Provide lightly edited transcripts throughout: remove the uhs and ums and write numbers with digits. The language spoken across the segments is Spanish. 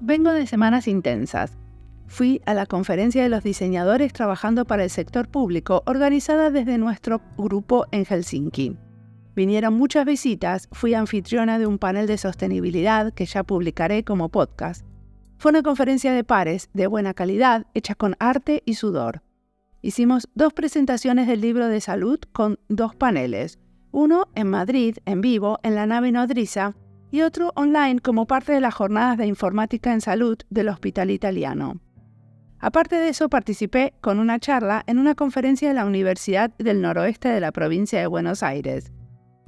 Vengo de semanas intensas. Fui a la conferencia de los diseñadores trabajando para el sector público, organizada desde nuestro grupo en Helsinki. Vinieron muchas visitas, fui anfitriona de un panel de sostenibilidad que ya publicaré como podcast. Fue una conferencia de pares, de buena calidad, hecha con arte y sudor. Hicimos 2 presentaciones del libro de salud con 2 paneles, uno en Madrid, en vivo, en la nave nodriza, y otro online como parte de las jornadas de informática en salud del Hospital Italiano. Aparte de eso, participé con una charla en una conferencia de la Universidad del Noroeste de la provincia de Buenos Aires.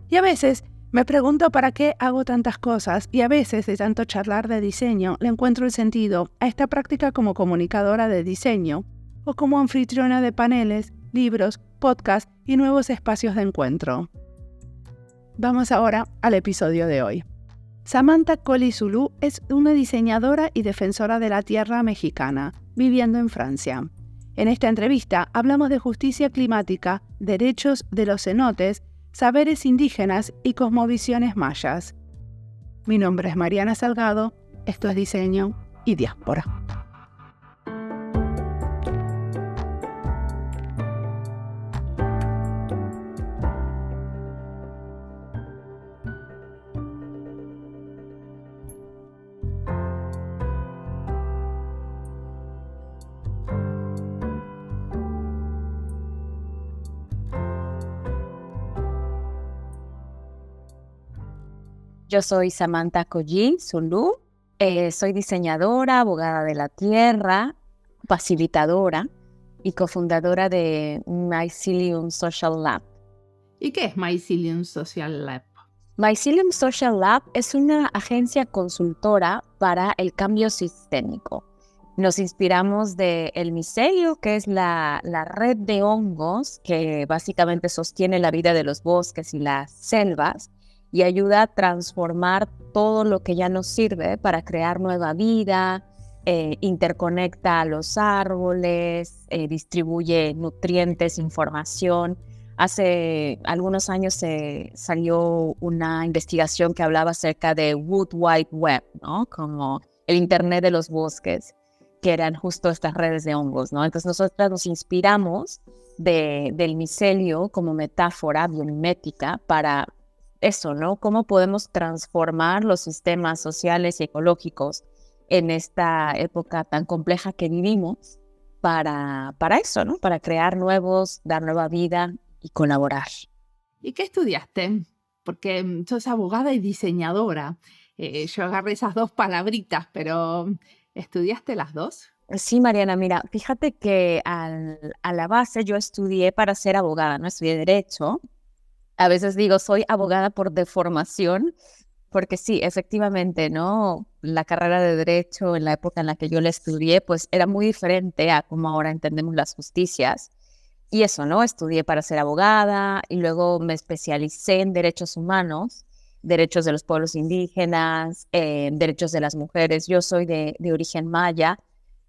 Y a veces me pregunto para qué hago tantas cosas y a veces de tanto charlar de diseño le encuentro el sentido a esta práctica como comunicadora de diseño o como anfitriona de paneles, libros, podcasts y nuevos espacios de encuentro. Vamos ahora al episodio de hoy. Samantha Colli Zulú es una diseñadora y defensora de la tierra mexicana, viviendo en Francia. En esta entrevista hablamos de justicia climática, derechos de los cenotes, saberes indígenas y cosmovisiones mayas. Mi nombre es Mariana Salgado, esto es Diseño y Diáspora. Yo soy Samantha Colli Zulú, soy diseñadora, abogada de la tierra, facilitadora y cofundadora de Mycelium Social Lab. ¿Y qué es Mycelium Social Lab? Mycelium Social Lab es una agencia consultora para el cambio sistémico. Nos inspiramos del micelio, que es la red de hongos que básicamente sostiene la vida de los bosques y las selvas, y ayuda a transformar todo lo que ya nos sirve para crear nueva vida, interconecta a los árboles, distribuye nutrientes, información. Hace algunos años salió una investigación que hablaba acerca de Wood Wide Web, ¿no? Como el Internet de los bosques, que eran justo estas redes de hongos, ¿no? Entonces nosotras nos inspiramos del micelio como metáfora biomimética para eso, ¿no? ¿Cómo podemos transformar los sistemas sociales y ecológicos en esta época tan compleja que vivimos para eso, ¿no? Para crear nuevos, dar nueva vida y colaborar. ¿Y qué estudiaste? Porque sos abogada y diseñadora. Yo agarré esas 2 palabritas, pero ¿estudiaste las 2? Sí, Mariana, mira, fíjate que a la base yo estudié para ser abogada, ¿no? Estudié Derecho. A veces digo, soy abogada por deformación, porque sí, efectivamente, ¿no? La carrera de Derecho en la época en la que yo la estudié, pues era muy diferente a cómo ahora entendemos las justicias. Y eso, ¿no? Estudié para ser abogada y luego me especialicé en derechos humanos, derechos de los pueblos indígenas, derechos de las mujeres. Yo soy de origen maya.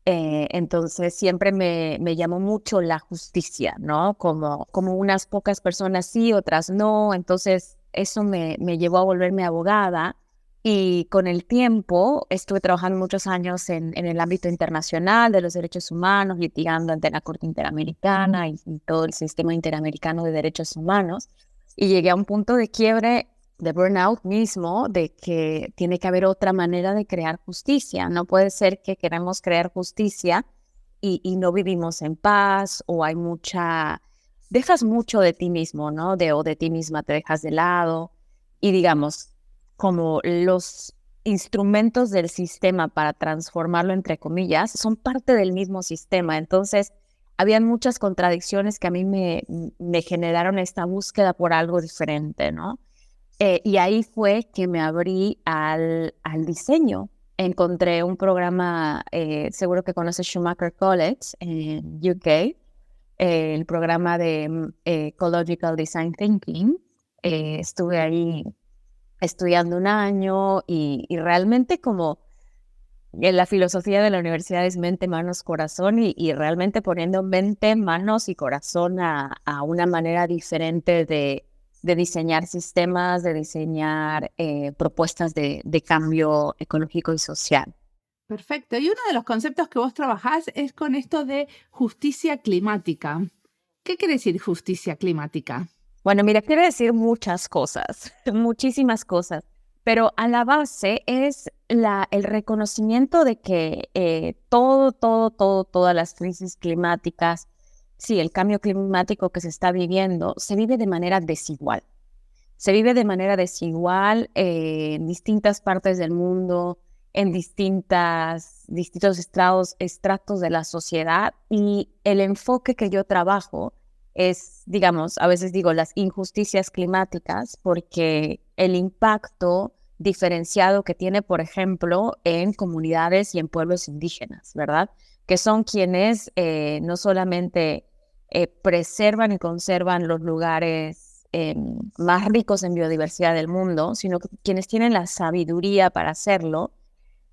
Entonces siempre me llamó mucho la justicia, ¿no? Como unas pocas personas sí, otras no. Entonces eso me llevó a volverme abogada y con el tiempo estuve trabajando muchos años en el ámbito internacional de los derechos humanos, litigando ante la Corte Interamericana y todo el sistema interamericano de derechos humanos. Y llegué a un punto de quiebre, de burnout mismo, de que tiene que haber otra manera de crear justicia. No puede ser que queramos crear justicia y no vivimos en paz, o hay dejas mucho de ti mismo, ¿no? O de ti misma te dejas de lado. Y digamos, como los instrumentos del sistema para transformarlo, entre comillas, son parte del mismo sistema. Entonces, habían muchas contradicciones que a mí me generaron esta búsqueda por algo diferente, ¿no? Y ahí fue que me abrí al diseño. Encontré un programa, seguro que conoces Schumacher College en UK, el programa de Ecological Design Thinking. Estuve ahí estudiando un año y realmente como la filosofía de la universidad es mente, manos, corazón y realmente poniendo mente, manos y corazón a una manera diferente de diseñar sistemas, de diseñar propuestas de cambio ecológico y social. Perfecto. Y uno de los conceptos que vos trabajás es con esto de justicia climática. ¿Qué quiere decir justicia climática? Bueno, mira, quiere decir muchas cosas, muchísimas cosas, pero a la base es el reconocimiento de que todas las crisis climáticas, sí, el cambio climático que se está viviendo, se vive de manera desigual. Se vive de manera desigual en distintas partes del mundo, en distintos estratos de la sociedad, y el enfoque que yo trabajo es, digamos, a veces digo las injusticias climáticas, porque el impacto diferenciado que tiene, por ejemplo, en comunidades y en pueblos indígenas, ¿verdad? Que son quienes no solamente preservan y conservan los lugares más ricos en biodiversidad del mundo, sino que quienes tienen la sabiduría para hacerlo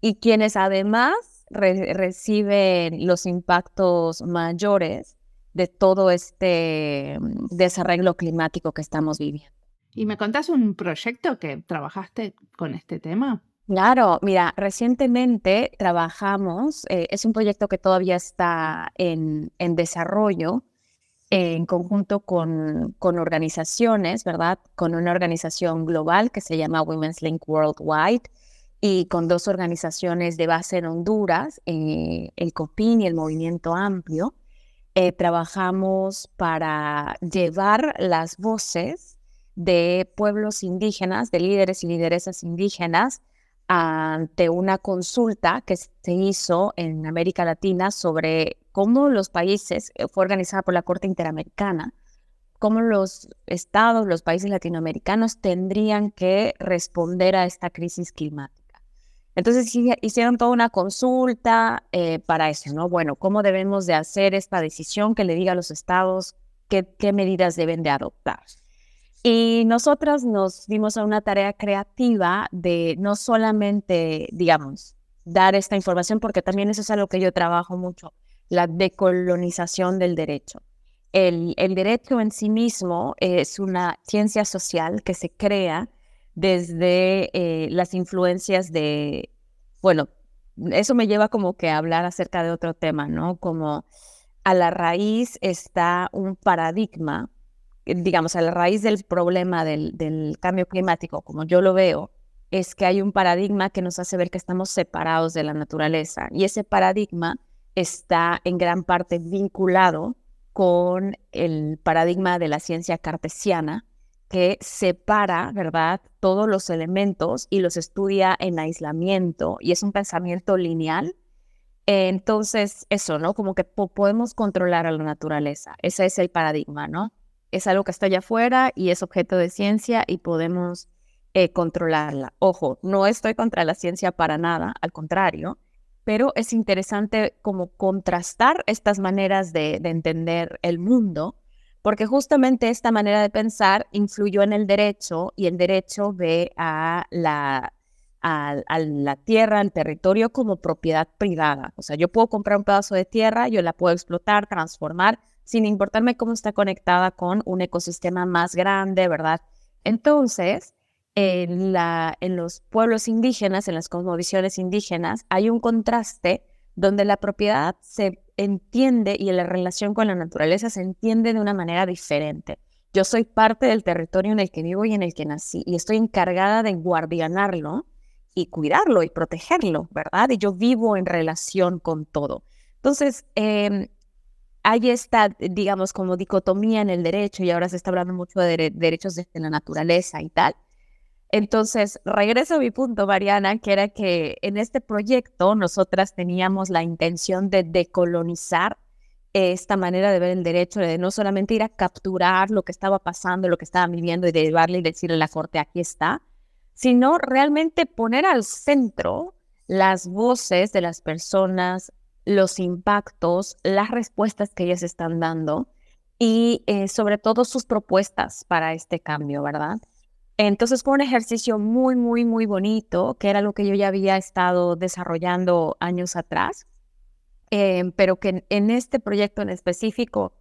y quienes además reciben los impactos mayores de todo este desarreglo climático que estamos viviendo. ¿Y me contás un proyecto que trabajaste con este tema? Claro, mira, recientemente trabajamos, es un proyecto que todavía está en desarrollo, en conjunto con organizaciones, ¿verdad? Con una organización global que se llama Women's Link Worldwide y con dos organizaciones de base en Honduras, el COPIN y el Movimiento Amplio. Trabajamos para llevar las voces de pueblos indígenas, de líderes y lideresas indígenas, ante una consulta que se hizo en América Latina sobre cómo los países, fue organizada por la Corte Interamericana, cómo los estados, los países latinoamericanos tendrían que responder a esta crisis climática. Entonces hicieron toda una consulta para eso, ¿no? Bueno, ¿cómo debemos de hacer esta decisión que le diga a los estados qué medidas deben de adoptar? Y nosotras nos dimos a una tarea creativa de no solamente, digamos, dar esta información, porque también eso es algo que yo trabajo mucho, la decolonización del derecho. El derecho en sí mismo es una ciencia social que se crea desde las influencias de, bueno, eso me lleva como que a hablar acerca de otro tema, ¿no? Como a la raíz está un paradigma, digamos, a la raíz del problema del cambio climático, como yo lo veo, es que hay un paradigma que nos hace ver que estamos separados de la naturaleza, y ese paradigma está en gran parte vinculado con el paradigma de la ciencia cartesiana, que separa, ¿verdad?, todos los elementos y los estudia en aislamiento, y es un pensamiento lineal. Entonces, eso, ¿no? Como que podemos controlar a la naturaleza. Ese es el paradigma, ¿no? Es algo que está allá afuera y es objeto de ciencia y podemos controlarla. Ojo, no estoy contra la ciencia para nada, al contrario, pero es interesante como contrastar estas maneras de entender el mundo, porque justamente esta manera de pensar influyó en el derecho, y el derecho ve a la tierra, al territorio, como propiedad privada. O sea, yo puedo comprar un pedazo de tierra, yo la puedo explotar, transformar, sin importarme cómo está conectada con un ecosistema más grande, ¿verdad? Entonces, en los pueblos indígenas, en las cosmovisiones indígenas, hay un contraste donde la propiedad se entiende y la relación con la naturaleza se entiende de una manera diferente. Yo soy parte del territorio en el que vivo y en el que nací, y estoy encargada de guardianarlo y cuidarlo y protegerlo, ¿verdad? Y yo vivo en relación con todo. Entonces, hay esta, digamos, como dicotomía en el derecho, y ahora se está hablando mucho de derechos desde la naturaleza y tal. Entonces, regreso a mi punto, Mariana, que era que en este proyecto nosotras teníamos la intención de decolonizar esta manera de ver el derecho, de no solamente ir a capturar lo que estaba pasando, lo que estaban viviendo, y de llevarle y decirle a la corte, aquí está, sino realmente poner al centro las voces de las personas, los impactos, las respuestas que ellas están dando, y sobre todo sus propuestas para este cambio, ¿verdad? Entonces fue un ejercicio muy, muy, muy bonito, que era lo que yo ya había estado desarrollando años atrás, pero que en este proyecto en específico,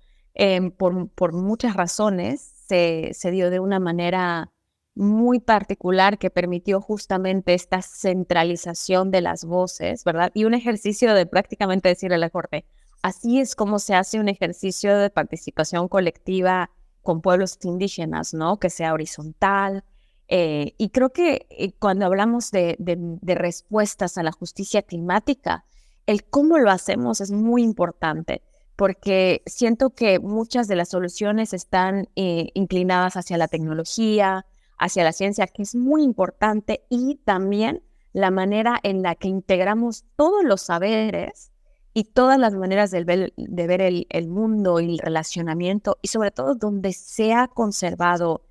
por muchas razones, se dio de una manera muy particular que permitió justamente esta centralización de las voces, ¿verdad? Y un ejercicio de prácticamente decirle a la Corte, así es como se hace un ejercicio de participación colectiva con pueblos indígenas, ¿no? Que sea horizontal. Y creo que cuando hablamos de respuestas a la justicia climática, el cómo lo hacemos es muy importante, porque siento que muchas de las soluciones están inclinadas hacia la tecnología, hacia la ciencia, que es muy importante, y también la manera en la que integramos todos los saberes y todas las maneras de ver el mundo y el relacionamiento, y sobre todo donde se ha conservado,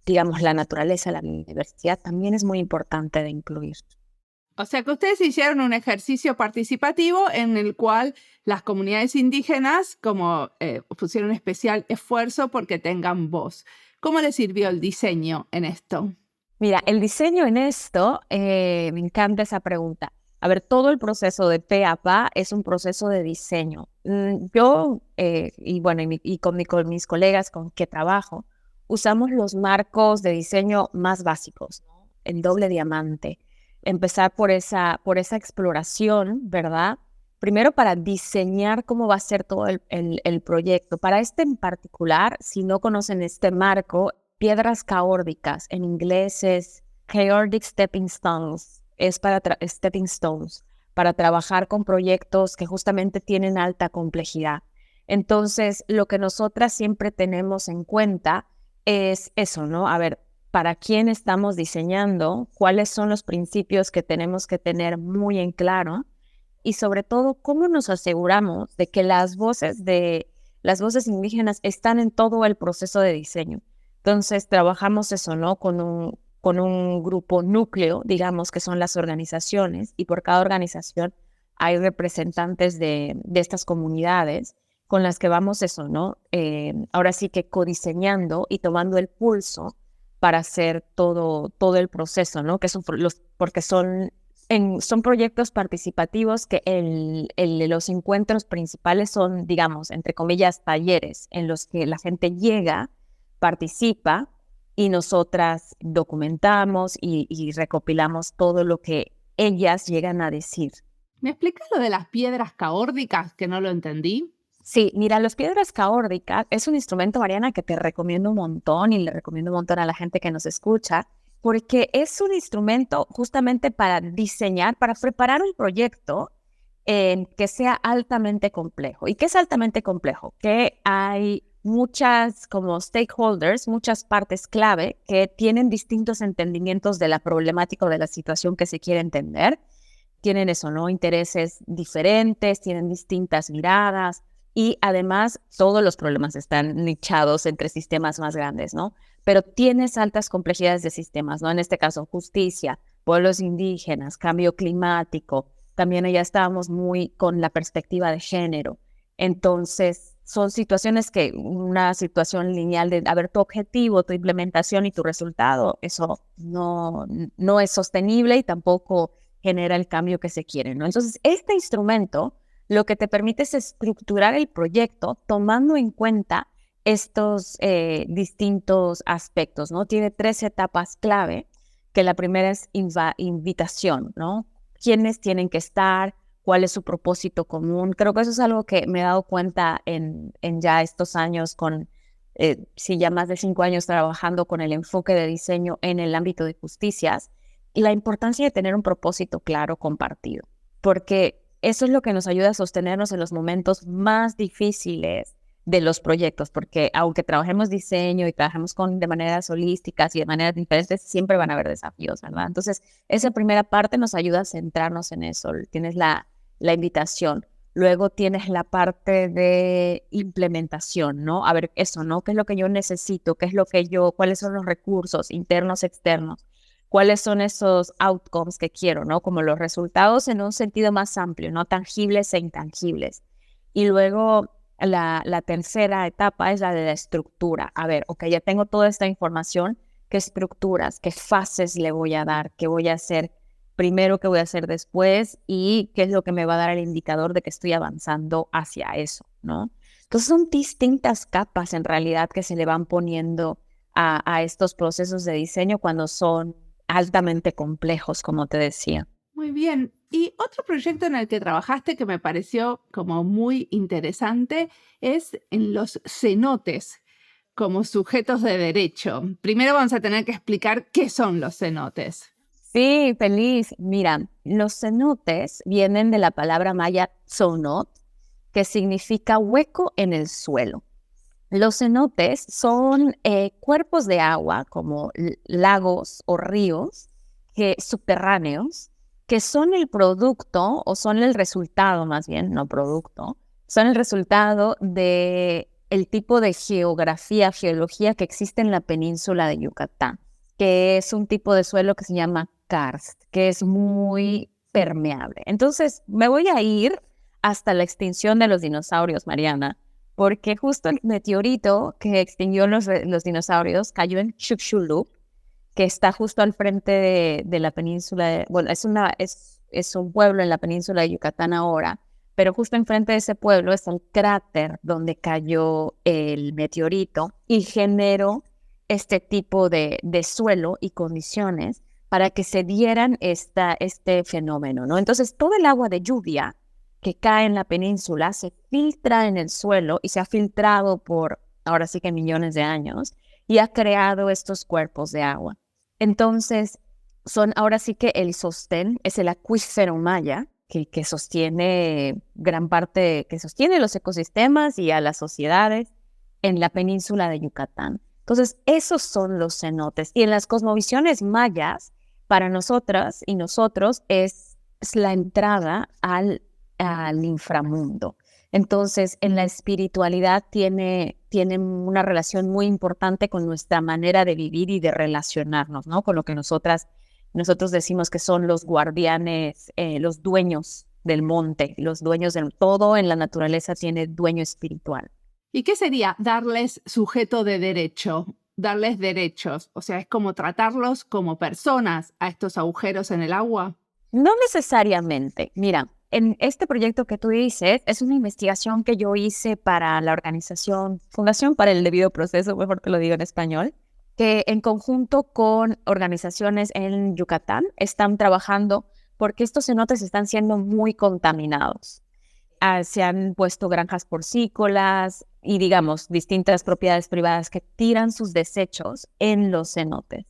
digamos, la naturaleza, la biodiversidad, también es muy importante de incluir. O sea que ustedes hicieron un ejercicio participativo en el cual las comunidades indígenas pusieron especial esfuerzo porque tengan voz. ¿Cómo les sirvió el diseño en esto? Mira, el diseño en esto, me encanta esa pregunta. A ver, todo el proceso de pe a pa es un proceso de diseño. Yo, con mis colegas con que trabajo, usamos los marcos de diseño más básicos, ¿no? El doble diamante. Empezar por esa exploración, ¿verdad? Primero para diseñar cómo va a ser todo el proyecto. Para este en particular, si no conocen este marco, piedras caórdicas, en inglés es Chaotic Stepping Stones, es para Stepping Stones, para trabajar con proyectos que justamente tienen alta complejidad. Entonces, lo que nosotras siempre tenemos en cuenta es eso, ¿no? A ver, ¿para quién estamos diseñando? ¿Cuáles son los principios que tenemos que tener muy en claro? Y sobre todo, ¿cómo nos aseguramos de que las voces indígenas están en todo el proceso de diseño? Entonces, trabajamos eso, ¿no? Con un grupo núcleo, digamos, que son las organizaciones, y por cada organización hay representantes de estas comunidades con las que vamos eso, ¿no? Ahora sí que codiseñando y tomando el pulso para hacer todo el proceso, ¿no? Porque son proyectos participativos que los encuentros principales son, digamos, entre comillas, talleres en los que la gente llega, participa, y nosotras documentamos y recopilamos todo lo que ellas llegan a decir. ¿Me explicas lo de las piedras caórdicas, que no lo entendí? Sí, mira, las piedras caórdicas es un instrumento, Mariana, que te recomiendo un montón, y le recomiendo un montón a la gente que nos escucha, porque es un instrumento justamente para diseñar, para preparar un proyecto que sea altamente complejo. ¿Y qué es altamente complejo? Que hay muchas como stakeholders, muchas partes clave que tienen distintos entendimientos de la problemática o de la situación que se quiere entender. Tienen eso, ¿no? Intereses diferentes, tienen distintas miradas, y además todos los problemas están nichados entre sistemas más grandes, ¿no? Pero tienes altas complejidades de sistemas, ¿no? En este caso, justicia, pueblos indígenas, cambio climático. También ya estábamos muy con la perspectiva de género. Entonces, son situaciones que una situación lineal de, a ver, tu objetivo, tu implementación y tu resultado, eso no es sostenible y tampoco genera el cambio que se quiere, ¿no? Entonces, este instrumento lo que te permite es estructurar el proyecto tomando en cuenta estos distintos aspectos, ¿no? Tiene 3 etapas clave, que la primera es invitación, ¿no? ¿Quiénes tienen que estar? ¿Cuál es su propósito común? Creo que eso es algo que me he dado cuenta en ya estos años ya más de 5 años trabajando con el enfoque de diseño en el ámbito de justicias, y la importancia de tener un propósito claro compartido, porque eso es lo que nos ayuda a sostenernos en los momentos más difíciles de los proyectos, porque aunque trabajemos diseño y trabajemos de maneras holísticas y de maneras diferentes, siempre van a haber desafíos, ¿verdad? Entonces, esa primera parte nos ayuda a centrarnos en eso. Tienes la invitación. Luego tienes la parte de implementación, ¿no? A ver, eso, ¿no? ¿Qué es lo que yo necesito? ¿Cuáles son los recursos internos, externos? ¿Cuáles son esos outcomes que quiero, ¿no? Como los resultados en un sentido más amplio, ¿no? Tangibles e intangibles. Y luego la tercera etapa es la de la estructura. A ver, ok, ya tengo toda esta información, ¿qué estructuras, qué fases le voy a dar? ¿Qué voy a hacer primero, qué voy a hacer después? Y qué es lo que me va a dar el indicador de que estoy avanzando hacia eso, ¿no? Entonces son distintas capas en realidad que se le van poniendo a estos procesos de diseño cuando son altamente complejos, como te decía. Muy bien. Y otro proyecto en el que trabajaste que me pareció como muy interesante es en los cenotes como sujetos de derecho. Primero vamos a tener que explicar qué son los cenotes. Sí, feliz. Mira, los cenotes vienen de la palabra maya tzonot, que significa hueco en el suelo. Los cenotes son cuerpos de agua, como lagos o ríos subterráneos, que son el producto, o son el resultado más bien, no producto, son el resultado de el tipo de geología que existe en la península de Yucatán, que es un tipo de suelo que se llama karst, que es muy permeable. Entonces, me voy a ir hasta la extinción de los dinosaurios, Mariana, porque justo el meteorito que extinguió los dinosaurios cayó en Chicxulub, que está justo al frente de la península. Bueno, es un pueblo en la península de Yucatán ahora, pero justo enfrente de ese pueblo está el cráter donde cayó el meteorito y generó este tipo de suelo y condiciones para que se dieran este fenómeno, ¿no? Entonces, todo el agua de lluvia que cae en la península se filtra en el suelo y se ha filtrado por, ahora sí que millones de años, y ha creado estos cuerpos de agua. Entonces, son ahora sí que el sostén, es el acuífero maya, que sostiene gran parte, que sostiene los ecosistemas y a las sociedades en la península de Yucatán. Entonces, esos son los cenotes. Y en las cosmovisiones mayas, para nosotras y nosotros es la entrada al inframundo. Entonces, en la espiritualidad tiene una relación muy importante con nuestra manera de vivir y de relacionarnos, ¿no? Con lo que nosotros decimos que son los guardianes, los dueños del monte, los dueños del todo. En la naturaleza tiene dueño espiritual. ¿Y qué sería darles sujeto de derecho? Darles derechos, o sea, es como tratarlos como personas a estos agujeros en el agua. No necesariamente. Mira, en este proyecto que tú dices, es una investigación que yo hice para la organización Fundación para el Debido Proceso, mejor te lo digo en español, que en conjunto con organizaciones en Yucatán están trabajando porque estos cenotes están siendo muy contaminados. Se han puesto granjas porcícolas y, digamos, distintas propiedades privadas que tiran sus desechos en los cenotes.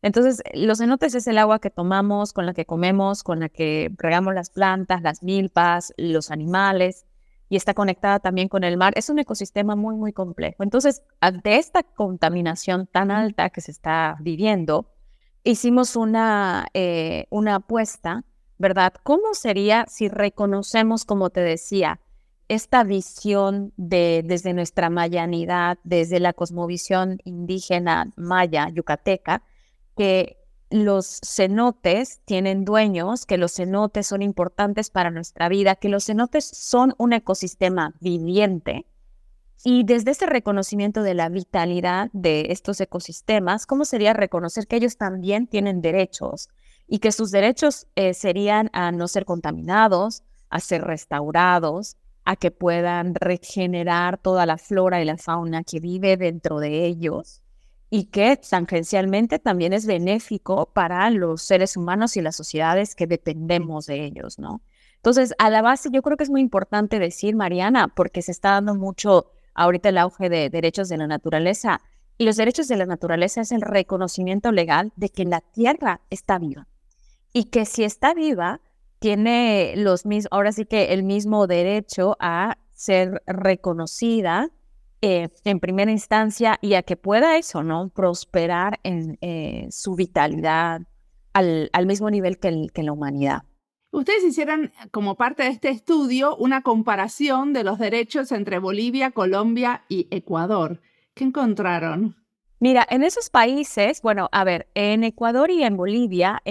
Entonces, los cenotes es el agua que tomamos, con la que comemos, con la que regamos las plantas, las milpas, los animales, y está conectada también con el mar. Es un ecosistema muy, muy complejo. Entonces, ante esta contaminación tan alta que se está viviendo, hicimos una apuesta, ¿verdad? ¿Cómo sería si reconocemos, como te decía, esta visión desde nuestra mayanidad, desde la cosmovisión indígena maya yucateca, que los cenotes tienen dueños, que los cenotes son importantes para nuestra vida, que los cenotes son un ecosistema viviente? Y desde ese reconocimiento de la vitalidad de estos ecosistemas, ¿cómo sería reconocer que ellos también tienen derechos y que sus derechos serían a no ser contaminados, a ser restaurados, a que puedan regenerar toda la flora y la fauna que vive dentro de ellos, y que tangencialmente también es benéfico para los seres humanos y las sociedades que dependemos de ellos, ¿no? Entonces, a la base yo creo que es muy importante decir, Mariana, porque se está dando mucho ahorita el auge de derechos de la naturaleza, y los derechos de la naturaleza es el reconocimiento legal de que la tierra está viva, y que si está viva, tiene ahora sí que el mismo derecho a ser reconocida en primera instancia, y a que pueda eso, ¿no? Prosperar en su vitalidad al mismo nivel que la humanidad. Ustedes hicieron, como parte de este estudio, una comparación de los derechos entre Bolivia, Colombia y Ecuador. ¿Qué encontraron? Mira, en esos países, bueno, a ver, en Ecuador y en Bolivia,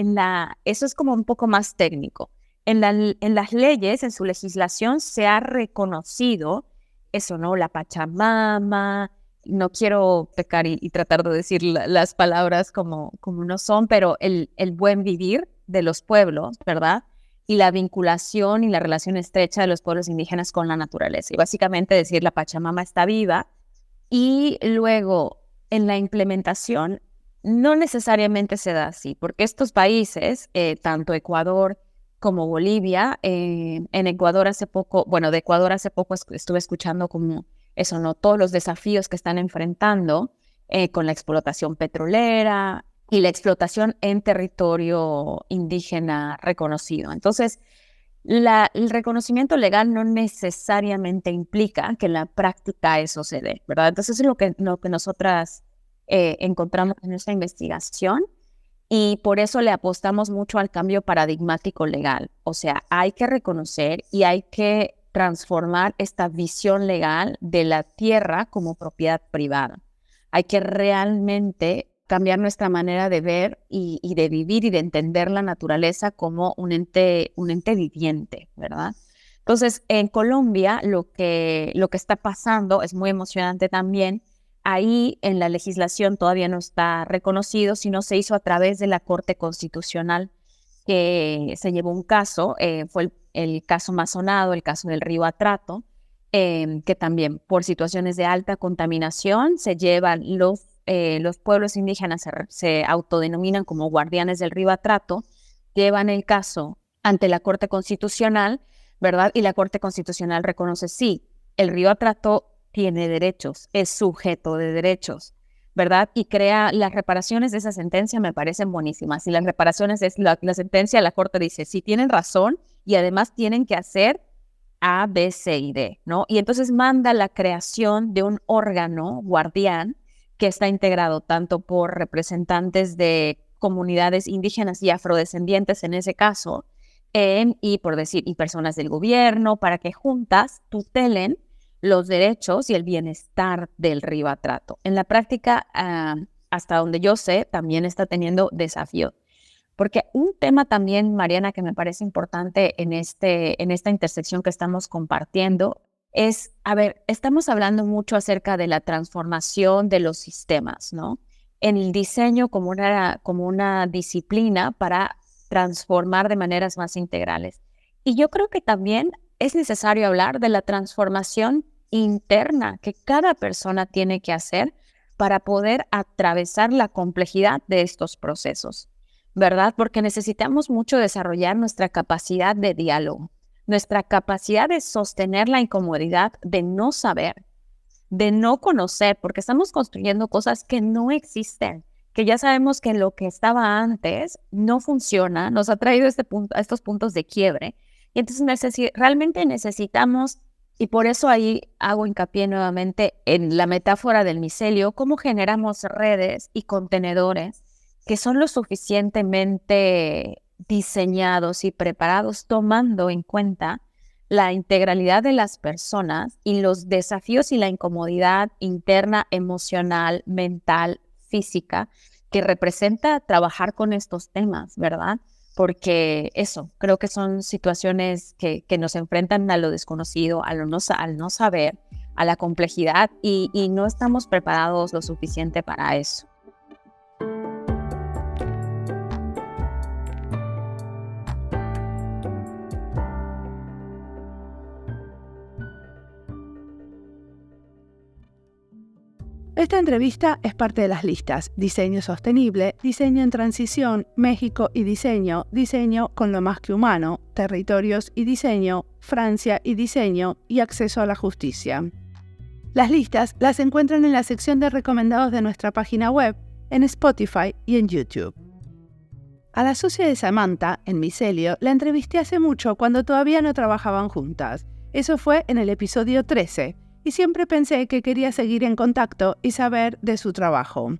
eso es como un poco más técnico. En las leyes, en su legislación, se ha reconocido eso, ¿no? La Pachamama. No quiero pecar y tratar de decir las palabras como no son, pero el buen vivir de los pueblos, ¿verdad? Y la vinculación y la relación estrecha de los pueblos indígenas con la naturaleza. Y básicamente decir la Pachamama está viva. Y luego en la implementación no necesariamente se da así, porque estos países, tanto Ecuador como Bolivia, en Ecuador hace poco, de Ecuador hace poco estuve escuchando como eso, ¿no? Todos los desafíos que están enfrentando con la explotación petrolera y la explotación en territorio indígena reconocido. Entonces, el reconocimiento legal no necesariamente implica que en la práctica eso se dé, ¿verdad? Entonces, es lo que nosotras encontramos en nuestra investigación y por eso le apostamos mucho al cambio paradigmático legal. O sea, hay que reconocer y hay que transformar esta visión legal de la tierra como propiedad privada. Hay que realmente cambiar nuestra manera de ver y de vivir y de entender la naturaleza como un ente viviente, ¿verdad? Entonces, en Colombia lo que está pasando es muy emocionante también. Ahí en la legislación todavía no está reconocido, sino se hizo a través de la Corte Constitucional, que se llevó un caso, fue el caso más sonado, el caso del río Atrato, que también por situaciones de alta contaminación se llevan los pueblos indígenas, se autodenominan como guardianes del río Atrato, llevan el caso ante la Corte Constitucional, ¿verdad? Y la Corte Constitucional reconoce, sí, el río Atrato tiene derechos, es sujeto de derechos, ¿verdad? Y crea las reparaciones de esa sentencia, me parecen buenísimas. Y las reparaciones de la sentencia, la Corte dice, sí, tienen razón y además tienen que hacer A, B, C y D, ¿no? Y entonces manda la creación de un órgano guardián que está integrado tanto por representantes de comunidades indígenas y afrodescendientes en ese caso, y personas del gobierno, para que juntas tutelen los derechos y el bienestar del río Atrato. En la práctica, hasta donde yo sé, también está teniendo desafíos. Porque un tema también, Mariana, que me parece importante en esta intersección que estamos compartiendo es, estamos hablando mucho acerca de la transformación de los sistemas, ¿no? En el diseño como una disciplina para transformar de maneras más integrales. Y yo creo que también es necesario hablar de la transformación interna que cada persona tiene que hacer para poder atravesar la complejidad de estos procesos, ¿verdad? Porque necesitamos mucho desarrollar nuestra capacidad de diálogo, nuestra capacidad de sostener la incomodidad de no saber, de no conocer, porque estamos construyendo cosas que no existen, que ya sabemos que lo que estaba antes no funciona, nos ha traído a estos puntos de quiebre. Y entonces realmente necesitamos, y por eso ahí hago hincapié nuevamente en la metáfora del micelio, cómo generamos redes y contenedores que son lo suficientemente diseñados y preparados, tomando en cuenta la integralidad de las personas y los desafíos y la incomodidad interna, emocional, mental, física, que representa trabajar con estos temas, ¿verdad? Porque creo que son situaciones que nos enfrentan a lo desconocido, al no saber, a la complejidad y no estamos preparados lo suficiente para eso. Esta entrevista es parte de las listas Diseño Sostenible, Diseño en Transición, México y Diseño, Diseño con lo más que humano, Territorios y Diseño, Francia y Diseño y Acceso a la Justicia. Las listas las encuentran en la sección de recomendados de nuestra página web, en Spotify y en YouTube. A la socia de Samantha, en Micelio, la entrevisté hace mucho cuando todavía no trabajaban juntas. Eso fue en el episodio 13. Y siempre pensé que quería seguir en contacto y saber de su trabajo.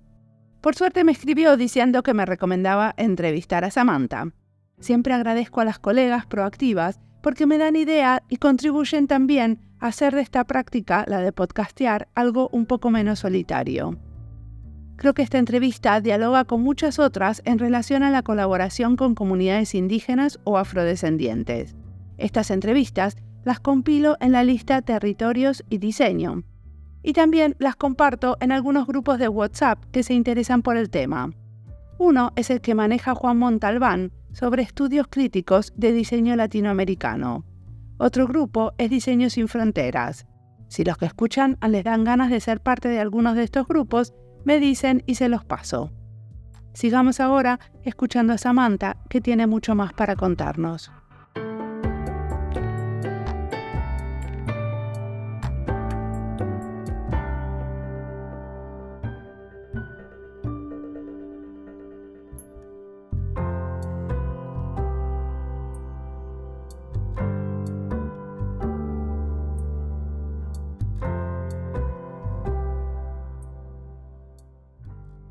Por suerte me escribió diciendo que me recomendaba entrevistar a Samantha. Siempre agradezco a las colegas proactivas porque me dan idea y contribuyen también a hacer de esta práctica, la de podcastear, algo un poco menos solitario. Creo que esta entrevista dialoga con muchas otras en relación a la colaboración con comunidades indígenas o afrodescendientes. Estas entrevistas las compilo en la lista Territorios y Diseño. Y también las comparto en algunos grupos de WhatsApp que se interesan por el tema. Uno es el que maneja Juan Montalbán sobre estudios críticos de diseño latinoamericano. Otro grupo es Diseño sin Fronteras. Si los que escuchan les dan ganas de ser parte de algunos de estos grupos, Me dicen y se los paso. Sigamos ahora escuchando a Samantha, que tiene mucho más para contarnos.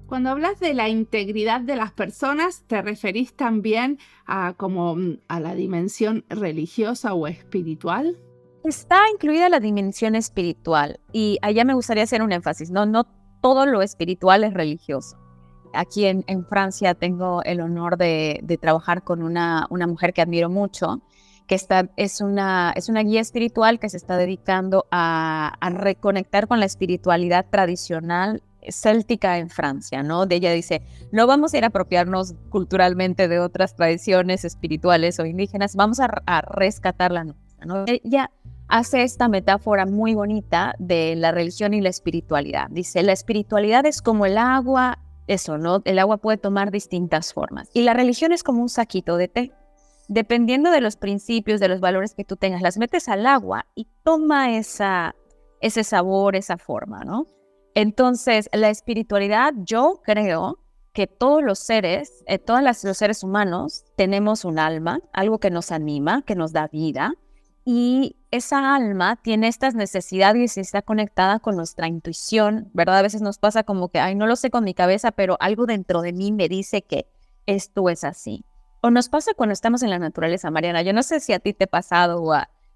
Cuando hablas de la integridad de las personas, ¿te referís también a la dimensión religiosa o espiritual? Está incluida la dimensión espiritual y allá me gustaría hacer un énfasis, no todo lo espiritual es religioso. Aquí en Francia tengo el honor de trabajar con una mujer que admiro mucho, que es una guía espiritual que se está dedicando a reconectar con la espiritualidad tradicional céltica en Francia, ¿no? De ella dice, no vamos a ir a apropiarnos culturalmente de otras tradiciones espirituales o indígenas, vamos a rescatar la nuestra, ¿no? Ella hace esta metáfora muy bonita de la religión y la espiritualidad. Dice, la espiritualidad es como el agua, eso, ¿no? El agua puede tomar distintas formas. Y la religión es como un saquito de té. Dependiendo de los principios, de los valores que tú tengas, las metes al agua y toma ese sabor, esa forma, ¿no? Entonces, la espiritualidad, yo creo que todos los seres, los seres humanos, tenemos un alma, algo que nos anima, que nos da vida, y esa alma tiene estas necesidades y está conectada con nuestra intuición, ¿verdad? A veces nos pasa como que, ay, no lo sé con mi cabeza, pero algo dentro de mí me dice que esto es así. O nos pasa cuando estamos en la naturaleza, Mariana. Yo no sé si a ti te ha pasado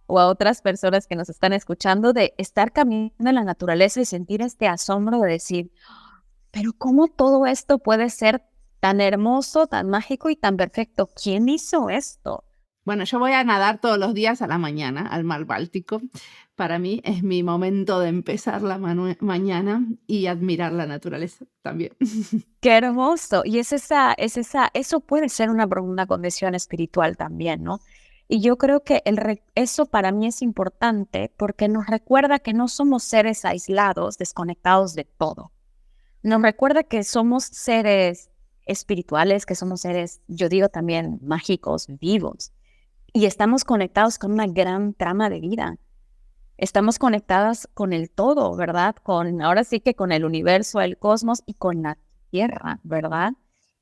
o a otras personas que nos están escuchando, de estar caminando en la naturaleza y sentir este asombro de decir, pero ¿cómo todo esto puede ser tan hermoso, tan mágico y tan perfecto? ¿Quién hizo esto? Bueno, yo voy a nadar todos los días a la mañana al mar Báltico. Para mí es mi momento de empezar la mañana y admirar la naturaleza también. ¡Qué hermoso! Y eso puede ser una profunda condición espiritual también, ¿no? Y yo creo que eso para mí es importante porque nos recuerda que no somos seres aislados, desconectados de todo. Nos recuerda que somos seres espirituales, que somos seres, yo digo también, mágicos, vivos. Y estamos conectados con una gran trama de vida. Estamos conectadas con el todo, ¿verdad? Ahora sí que con el universo, el cosmos y con la tierra, ¿verdad?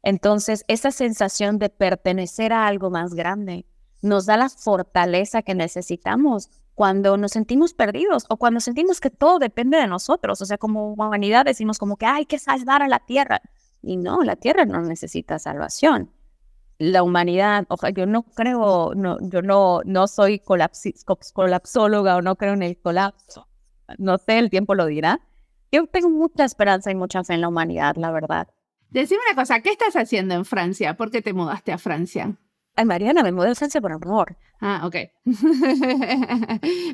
Entonces, esa sensación de pertenecer a algo más grande nos da la fortaleza que necesitamos cuando nos sentimos perdidos o cuando sentimos que todo depende de nosotros. O sea, como humanidad decimos como que hay que salvar a la tierra. Y no, la tierra no necesita salvación. La humanidad, yo no creo, yo no soy colapsóloga o no creo en el colapso. No sé, el tiempo lo dirá. Yo tengo mucha esperanza y mucha fe en la humanidad, la verdad. Decime una cosa, ¿qué estás haciendo en Francia? ¿Por qué te mudaste a Francia? Ay, Mariana, me mudé a Francia por amor. Ah, ok.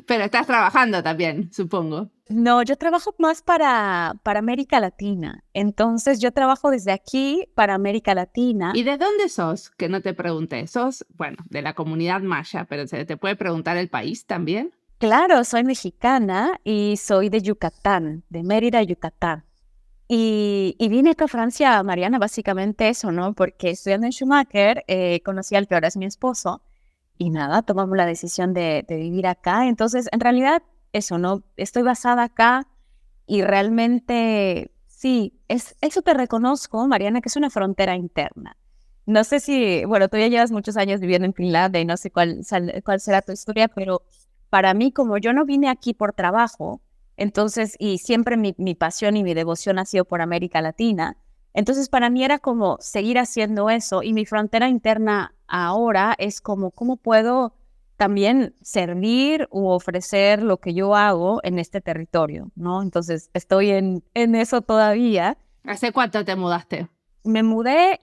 Pero estás trabajando también, supongo. No, yo trabajo más para América Latina. Entonces, yo trabajo desde aquí para América Latina. ¿Y de dónde sos? Que no te pregunté. Sos, bueno, de la comunidad maya, pero ¿se te puede preguntar el país también? Claro, soy mexicana y soy de Yucatán, de Mérida, Yucatán. Y vine acá a Francia, Mariana, básicamente eso, ¿no? Porque estudiando en Schumacher, conocí al que ahora es mi esposo, y nada, tomamos la decisión de vivir acá. Entonces, en realidad, eso, ¿no? Estoy basada acá y realmente, sí, eso te reconozco, Mariana, que es una frontera interna. No sé si, bueno, tú ya llevas muchos años viviendo en Finlandia y no sé cuál será tu historia, pero para mí, como yo no vine aquí por trabajo, entonces, y siempre mi pasión y mi devoción ha sido por América Latina. Entonces, para mí era como seguir haciendo eso. Y mi frontera interna ahora es como, ¿cómo puedo también servir u ofrecer lo que yo hago en este territorio, ¿no? Entonces, estoy en eso todavía. ¿Hace cuánto te mudaste? Me mudé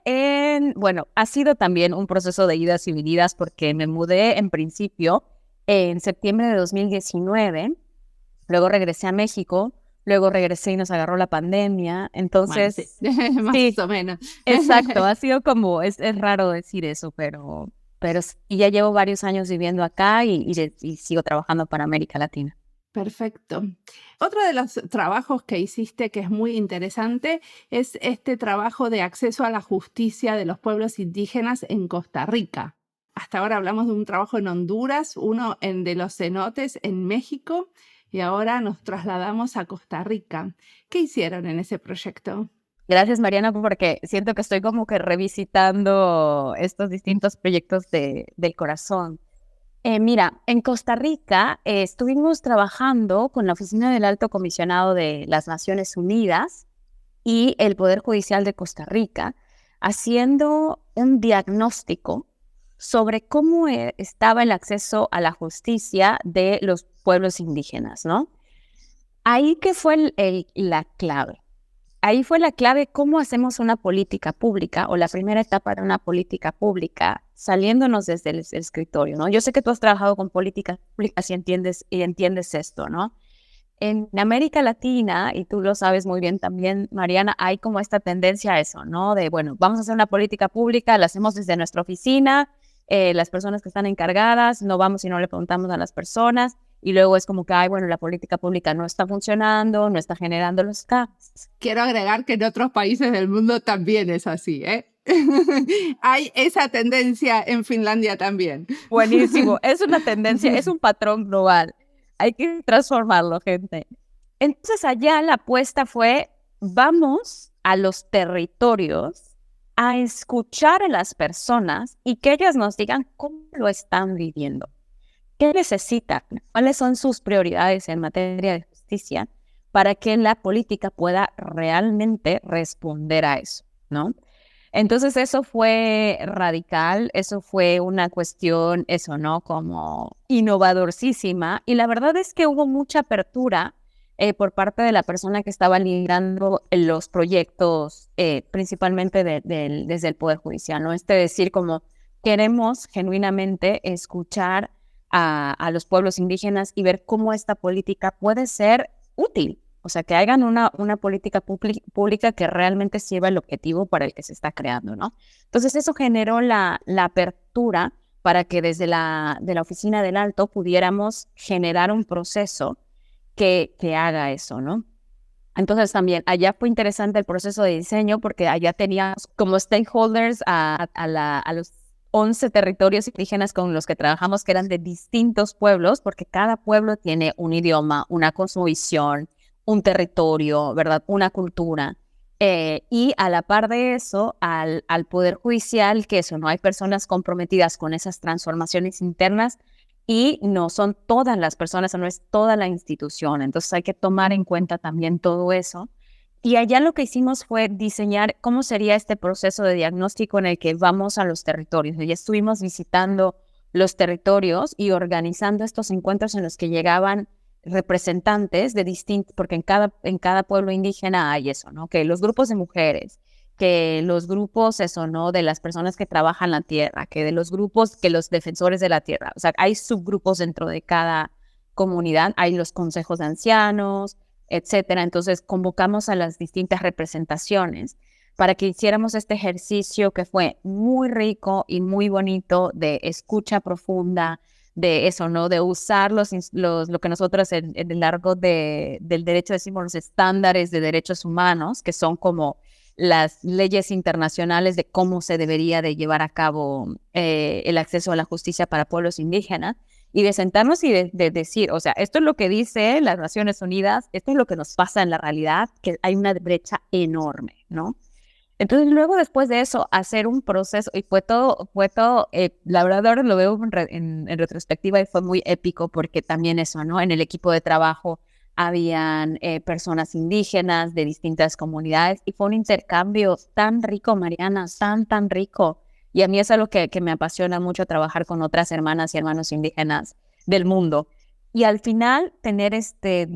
bueno, ha sido también un proceso de idas y venidas porque me mudé en principio en septiembre de 2019. Luego regresé a México, luego regresé y nos agarró la pandemia, entonces... Bueno, sí. Más o menos. Exacto, ha sido como, es raro decir eso, pero y ya llevo varios años viviendo acá y sigo trabajando para América Latina. Perfecto. Otro de los trabajos que hiciste que es muy interesante es este trabajo de acceso a la justicia de los pueblos indígenas en Costa Rica. Hasta ahora hablamos de un trabajo en Honduras, uno de los cenotes en México y ahora nos trasladamos a Costa Rica. ¿Qué hicieron en ese proyecto? Gracias, Mariana, porque siento que estoy como que revisitando estos distintos proyectos del corazón. Mira, en Costa Rica estuvimos trabajando con la Oficina del Alto Comisionado de las Naciones Unidas y el Poder Judicial de Costa Rica, haciendo un diagnóstico sobre cómo estaba el acceso a la justicia de los pueblos indígenas, ¿no? Ahí que fue la clave. Ahí fue la clave cómo hacemos una política pública o la primera etapa de una política pública saliéndonos desde el escritorio, ¿no? Yo sé que tú has trabajado con políticas públicas y entiendes esto, ¿no? En América Latina, y tú lo sabes muy bien también, Mariana, hay como esta tendencia a eso, ¿no? De, bueno, vamos a hacer una política pública, la hacemos desde nuestra oficina, las personas que están encargadas, no vamos y no le preguntamos a las personas, y luego es como que, ay, bueno, la política pública no está funcionando, no está generando los cambios. Quiero agregar que en otros países del mundo también es así, ¿eh? Hay esa tendencia en Finlandia también. Buenísimo, es una tendencia, es un patrón global. Hay que transformarlo, gente. Entonces allá la apuesta fue, vamos a los territorios a escuchar a las personas y que ellas nos digan cómo lo están viviendo. ¿Qué necesitan? ¿Cuáles son sus prioridades en materia de justicia para que la política pueda realmente responder a eso, ¿no? Entonces eso fue radical, eso fue una cuestión, eso, ¿no? Como innovadorcísima. Y la verdad es que hubo mucha apertura por parte de la persona que estaba liderando los proyectos, principalmente desde el Poder Judicial, ¿no? Decir como queremos genuinamente escuchar a los pueblos indígenas y ver cómo esta política puede ser útil. O sea, que hagan una política pública que realmente sirva el objetivo para el que se está creando, ¿no? Entonces, eso generó la apertura para que desde de la Oficina del Alto pudiéramos generar un proceso que haga eso, ¿no? Entonces, también allá fue interesante el proceso de diseño porque allá teníamos como stakeholders a los 11 territorios indígenas con los que trabajamos, que eran de distintos pueblos, porque cada pueblo tiene un idioma, una cosmovisión, un territorio, ¿verdad? Una cultura. Y a la par de eso, al Poder Judicial, que eso, no hay personas comprometidas con esas transformaciones internas y no son todas las personas, no es toda la institución. Entonces hay que tomar en cuenta también todo eso. Y allá lo que hicimos fue diseñar cómo sería este proceso de diagnóstico en el que vamos a los territorios. Ya estuvimos visitando los territorios y organizando estos encuentros en los que llegaban representantes de distintos, porque en cada pueblo indígena hay eso, ¿no? Que los grupos de mujeres, que los grupos, eso, ¿no? De las personas que trabajan la tierra, que de los grupos, que los defensores de la tierra. O sea, hay subgrupos dentro de cada comunidad, hay los consejos de ancianos, etcétera. Entonces, convocamos a las distintas representaciones para que hiciéramos este ejercicio que fue muy rico y muy bonito de escucha profunda, de eso, ¿no? De usar lo que nosotros en el largo del derecho decimos los estándares de derechos humanos, que son como las leyes internacionales de cómo se debería de llevar a cabo el acceso a la justicia para pueblos indígenas, y de sentarnos y de decir, o sea, esto es lo que dice las Naciones Unidas, esto es lo que nos pasa en la realidad, que hay una brecha enorme, ¿no? Entonces, luego después de eso, hacer un proceso, y fue todo, la verdad ahora lo veo en retrospectiva y fue muy épico porque también eso, ¿no? En el equipo de trabajo habían personas indígenas de distintas comunidades y fue un intercambio tan rico, Mariana, tan rico. Y a mí es algo que me apasiona mucho trabajar con otras hermanas y hermanos indígenas del mundo. Y al final tener este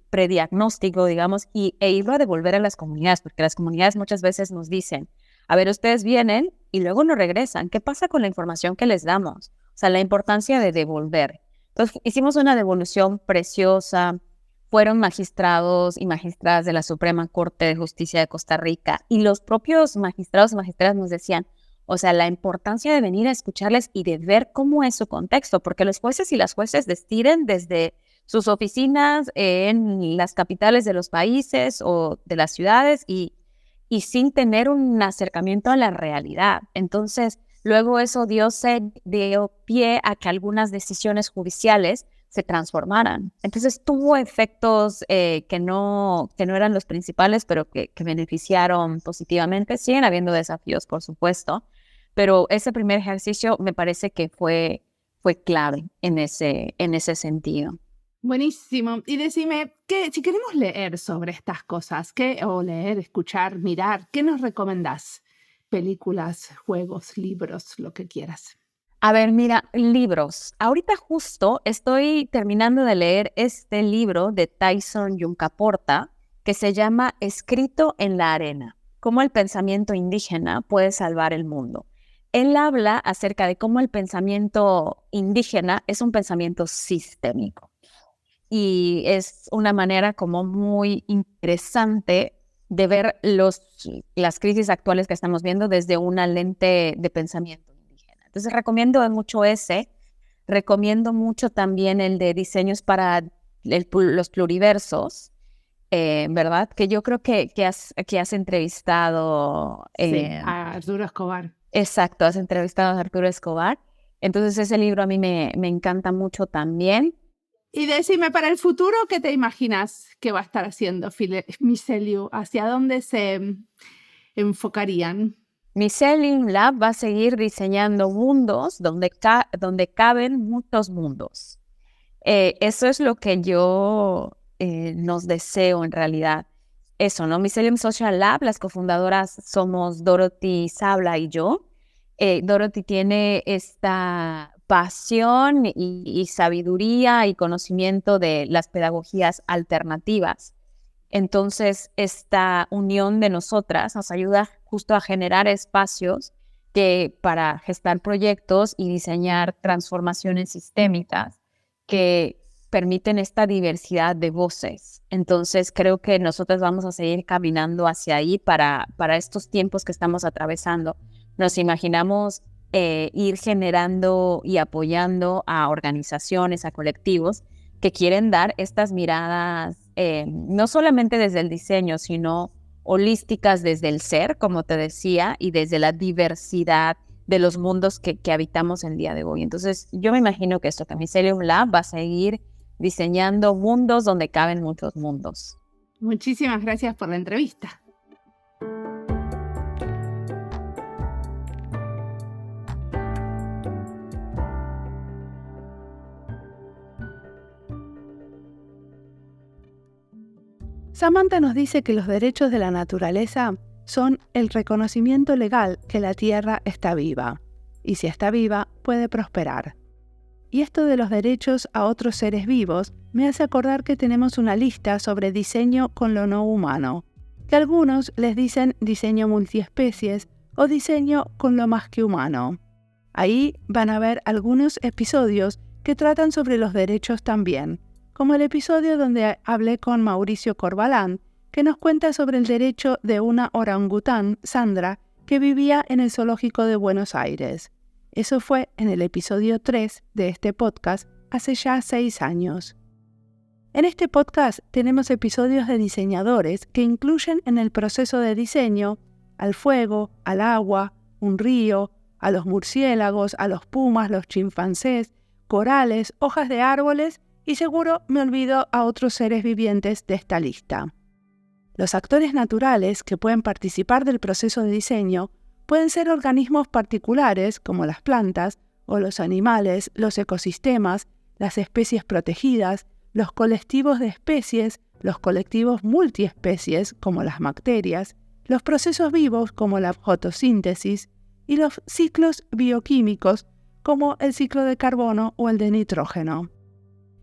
prediagnóstico, digamos, e irlo a devolver a las comunidades, porque las comunidades muchas veces nos dicen, a ver, ustedes vienen y luego no regresan. ¿Qué pasa con la información que les damos? O sea, la importancia de devolver. Entonces, hicimos una devolución preciosa. Fueron magistrados y magistradas de la Suprema Corte de Justicia de Costa Rica y los propios magistrados y magistradas nos decían, o sea, la importancia de venir a escucharles y de ver cómo es su contexto, porque los jueces y las jueces deciden desde sus oficinas en las capitales de los países o de las ciudades y sin tener un acercamiento a la realidad. Entonces, luego eso dio pie a que algunas decisiones judiciales se transformaran. Entonces, tuvo efectos que no eran los principales, pero que beneficiaron positivamente. Siguen habiendo desafíos, por supuesto, pero ese primer ejercicio me parece que fue clave en ese sentido. Buenísimo. Y decime, si queremos leer sobre estas cosas, o leer, escuchar, mirar, ¿qué nos recomendás? Películas, juegos, libros, lo que quieras. A ver, mira, libros. Ahorita justo estoy terminando de leer este libro de Tyson Yunkaporta que se llama Escrito en la arena, cómo el pensamiento indígena puede salvar el mundo. Él habla acerca de cómo el pensamiento indígena es un pensamiento sistémico y es una manera como muy interesante de ver las crisis actuales que estamos viendo desde una lente de pensamiento. Entonces recomiendo mucho ese, recomiendo mucho también el de diseños para los pluriversos, ¿verdad? Que yo creo que has entrevistado... sí, a Arturo Escobar. Exacto, has entrevistado a Arturo Escobar. Entonces ese libro a mí me encanta mucho también. Y decime, para el futuro, ¿qué te imaginas que va a estar haciendo Mycelium? ¿Hacia dónde se enfocarían? Mycelium Lab va a seguir diseñando mundos donde caben muchos mundos. Eso es lo que yo nos deseo en realidad. Eso, ¿no? Mycelium Social Lab, las cofundadoras somos Dorothy Sabla y yo. Dorothy tiene esta pasión y sabiduría y conocimiento de las pedagogías alternativas. Entonces, esta unión de nosotras nos ayuda justo a generar espacios para gestar proyectos y diseñar transformaciones sistémicas que permiten esta diversidad de voces. Entonces, creo que nosotros vamos a seguir caminando hacia ahí para estos tiempos que estamos atravesando. Nos imaginamos ir generando y apoyando a organizaciones, a colectivos que quieren dar estas miradas no solamente desde el diseño, sino holísticas desde el ser, como te decía, y desde la diversidad de los mundos que habitamos el día de hoy. Entonces, yo me imagino que Mycelium Lab va a seguir diseñando mundos donde caben muchos mundos. Muchísimas gracias por la entrevista. Samantha nos dice que los derechos de la naturaleza son el reconocimiento legal que la Tierra está viva, y si está viva, puede prosperar. Y esto de los derechos a otros seres vivos me hace acordar que tenemos una lista sobre diseño con lo no humano, que algunos les dicen diseño multiespecies o diseño con lo más que humano. Ahí van a ver algunos episodios que tratan sobre los derechos también, como el episodio donde hablé con Mauricio Corbalán, que nos cuenta sobre el derecho de una orangután, Sandra, que vivía en el zoológico de Buenos Aires. Eso fue en el episodio 3 de este podcast, hace ya 6 años. En este podcast tenemos episodios de diseñadores que incluyen en el proceso de diseño al fuego, al agua, un río, a los murciélagos, a los pumas, los chimpancés, corales, hojas de árboles y seguro me olvido a otros seres vivientes de esta lista. Los actores naturales que pueden participar del proceso de diseño pueden ser organismos particulares como las plantas o los animales, los ecosistemas, las especies protegidas, los colectivos de especies, los colectivos multiespecies como las bacterias, los procesos vivos como la fotosíntesis y los ciclos bioquímicos como el ciclo de carbono o el de nitrógeno.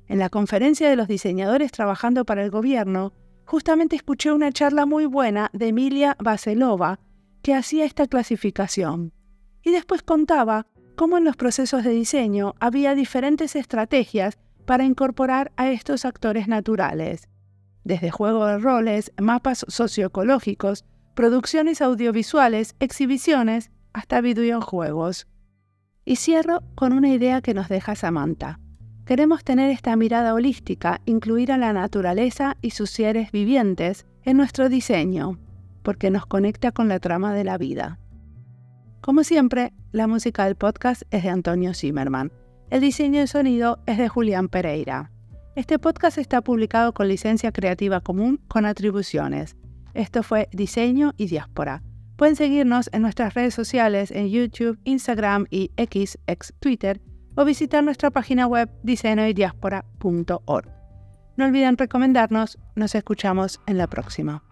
En la conferencia de los diseñadores trabajando para el gobierno, justamente escuché una charla muy buena de Emilia Baselova que hacía esta clasificación. Y después contaba cómo en los procesos de diseño había diferentes estrategias para incorporar a estos actores naturales. Desde juego de roles, mapas socioecológicos, producciones audiovisuales, exhibiciones, hasta videojuegos. Y cierro con una idea que nos deja Samantha. Queremos tener esta mirada holística, incluir a la naturaleza y sus seres vivientes en nuestro diseño, porque nos conecta con la trama de la vida. Como siempre, la música del podcast es de Antonio Zimmerman. El diseño de sonido es de Julián Pereira. Este podcast está publicado con licencia creativa común con atribuciones. Esto fue Diseño y Diáspora. Pueden seguirnos en nuestras redes sociales en YouTube, Instagram y ex Twitter, o visitar nuestra página web diseñoydiaspora.org. No olviden recomendarnos. Nos escuchamos en la próxima.